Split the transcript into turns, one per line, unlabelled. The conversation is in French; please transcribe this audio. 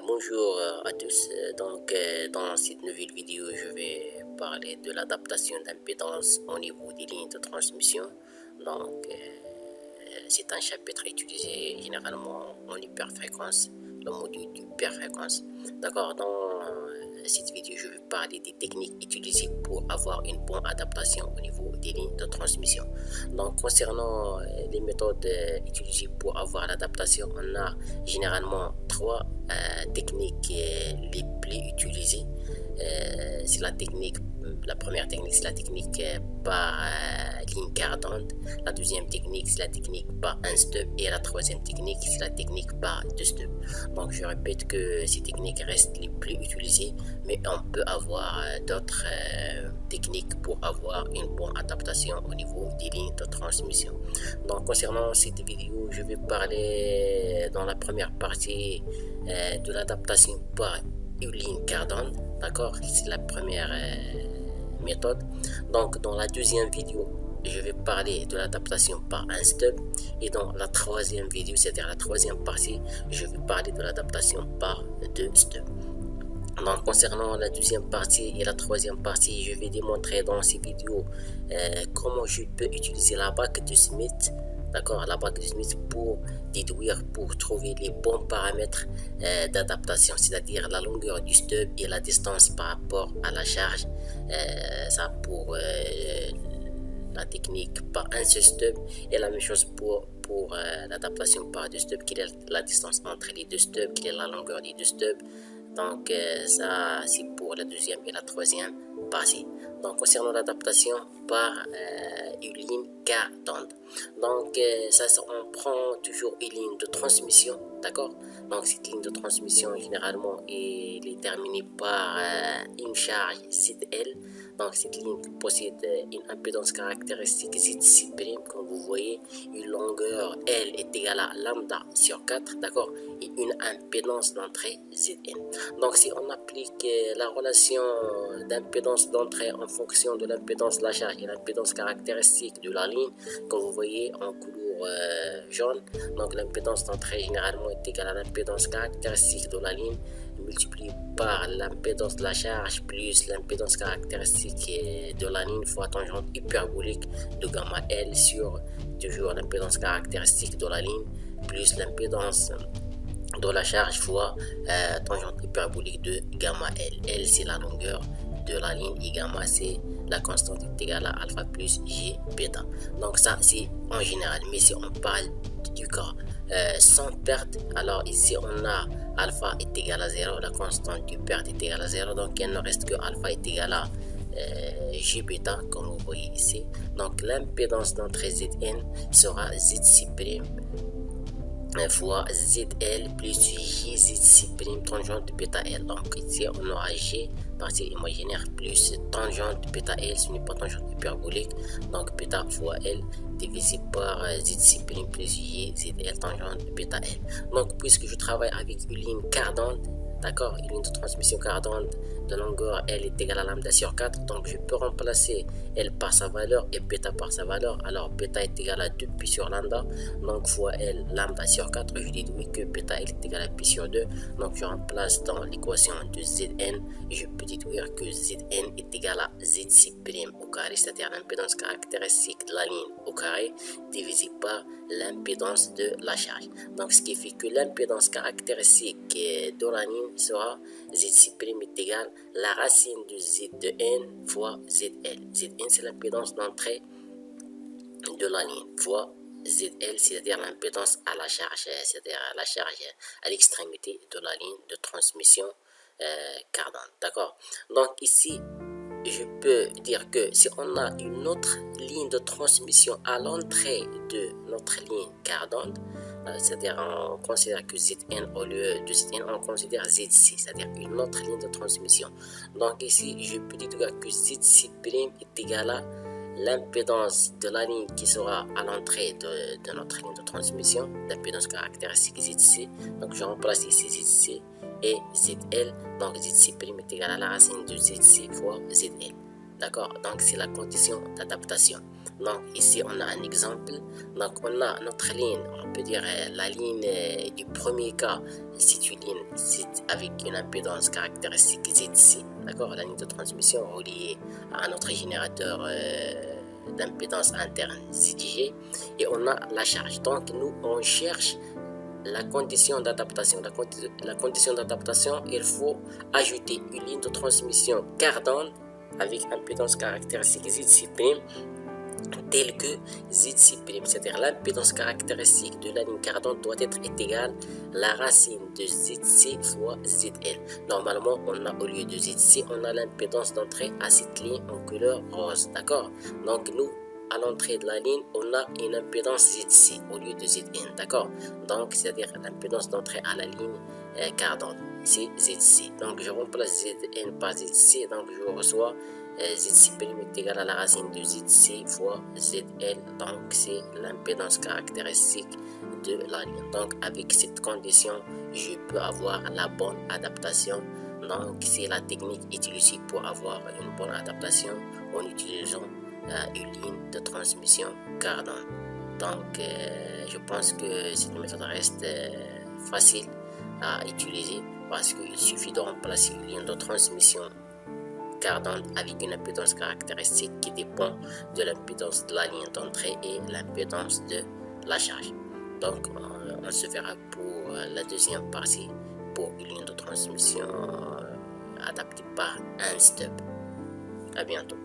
Bonjour à tous. Dans cette nouvelle vidéo, je vais parler de l'adaptation d'impédance au niveau des lignes de transmission. C'est un chapitre utilisé généralement en hyperfréquence, le module d'hyperfréquence. D'accord. Dans cette vidéo, je vais parler des techniques utilisées pour avoir une bonne adaptation au niveau des lignes de transmission. Donc, concernant les méthodes utilisées pour avoir l'adaptation, on a généralement trois techniques les plus utilisées. C'est la première technique, c'est la technique par ligne cardante. La deuxième technique, c'est la technique par un stub. Et la troisième technique, c'est la technique par deux stubs. Donc, je répète que ces techniques restent les plus utilisées, mais on peut avoir d'autres techniques pour avoir une bonne adaptation au niveau des lignes de transmission. Donc, concernant cette vidéo, je vais parler dans la première partie de l'adaptation par une ligne cardante. D'accord, c'est la première méthode. Donc, dans la deuxième vidéo, je vais parler de l'adaptation par un stub. Et dans la troisième vidéo, c'est-à-dire la troisième partie, je vais parler de l'adaptation par deux stubs. Donc, concernant la deuxième partie et la troisième partie, je vais démontrer dans ces vidéos comment je peux utiliser la bague de Smith. D'accord, la bague de Smith pour déduire, pour trouver les bons paramètres d'adaptation, c'est-à-dire la longueur du stub et la distance par rapport à la charge. Ça pour la technique par un seul stub, et la même chose pour l'adaptation par deux stubs, quelle est la distance entre les deux stubs, quelle est la longueur des deux stubs. Donc ça c'est pour la deuxième et la troisième partie. Donc concernant l'adaptation par une ligne cardante, donc ça on prend toujours une ligne de transmission, d'accord. Donc cette ligne de transmission généralement elle est terminée par une charge ZL. Donc cette ligne possède une impédance caractéristique ZC', comme vous voyez, une longueur L est égale à lambda sur 4, d'accord, et une impédance d'entrée Zn. Donc si on applique la relation d'impédance d'entrée en fonction de l'impédance de la charge et l'impédance caractéristique de la ligne, comme vous voyez en couleur jaune, donc l'impédance d'entrée généralement est égale à l'impédance caractéristique de la ligne multiplié par l'impédance de la charge plus l'impédance caractéristique de la ligne fois tangente hyperbolique de gamma L sur toujours l'impédance caractéristique de la ligne plus l'impédance de la charge fois tangente hyperbolique de gamma L. L c'est la longueur de la ligne et gamma c'est la constante est égale à alpha plus G bêta. Donc ça c'est en général, mais si on parle du cas sans perte, alors ici on a alpha est égal à 0, la constante du perte est égale à 0, donc il ne reste que alpha est égal à G bêta comme vous voyez ici. Donc l'impédance d'entrée Zn sera Zc' fois ZL plus J Zc' tangente bêta L. Donc ici on aura G partie imaginaire plus tangente bêta L, ce n'est pas tangente hyperbolique, donc bêta fois L divisé par Zc' plus J ZL tangente bêta L. Donc puisque je travaille avec une ligne cardante, d'accord, une ligne de transmission cardante de longueur L est égale à lambda sur 4, donc je peux remplacer L par sa valeur et bêta par sa valeur. Alors bêta est égal à 2 pi sur lambda, donc fois L lambda sur 4, je déduis que bêta est égal à pi sur 2, donc je remplace dans l'équation de Zn et je peux déduire que Zn est égal à Zc' au carré, c'est-à-dire l'impédance caractéristique de la ligne au carré divisé par l'impédance de la charge. Donc ce qui fait que l'impédance caractéristique de la ligne sera Zc' est égal la racine de Z de N fois ZL. Zn c'est l'impédance d'entrée de la ligne fois ZL, c'est-à-dire l'impédance à la charge, c'est-à-dire la charge à l'extrémité de la ligne de transmission cardante, d'accord. Donc ici je peux dire que si on a une autre ligne de transmission à l'entrée de notre ligne cardante, c'est-à-dire on considère que Zn au lieu de Zn on considère Zc, c'est-à-dire une autre ligne de transmission. Donc ici je peux dire que Zc' est égal à l'impédance de la ligne qui sera à l'entrée de notre ligne de transmission, l'impédance caractéristique Zc. Donc je remplace ici Zc et ZL, donc Zc' est égal à la racine de Zc fois ZL. D'accord, donc c'est la condition d'adaptation. Donc ici on a un exemple. Donc on a notre ligne, on peut dire la ligne du premier cas, c'est une ligne avec une impédance caractéristique ZC. D'accord, la ligne de transmission reliée à notre générateur d'impédance interne ZG, et on a la charge. Donc nous on cherche la condition d'adaptation. La condition d'adaptation, il faut ajouter une ligne de transmission cardante avec impédance caractéristique ZC' telle que ZC', c'est-à-dire l'impédance caractéristique de la ligne cardante doit être égale à la racine de ZC fois ZL. Normalement, on a au lieu de ZC, on a l'impédance d'entrée à cette ligne en couleur rose. D'accord? Donc nous, à l'entrée de la ligne, on a une impédance ZC au lieu de ZN. D'accord? Donc c'est-à-dire l'impédance d'entrée à la ligne cardante, c'est ZC. Donc je remplace ZN par ZC, donc je reçois ZC' est égal à la racine de ZC fois ZL, donc c'est l'impédance caractéristique de la ligne. Donc avec cette condition, je peux avoir la bonne adaptation. Donc c'est la technique utilisée pour avoir une bonne adaptation en utilisant une ligne de transmission cardante. Donc je pense que cette méthode reste facile à utiliser parce qu'il suffit de remplacer une ligne de transmission cardante avec une impédance caractéristique qui dépend de l'impédance de la ligne d'entrée et l'impédance de la charge. Donc on se verra pour la deuxième partie pour une ligne de transmission adaptée par un stub. À bientôt.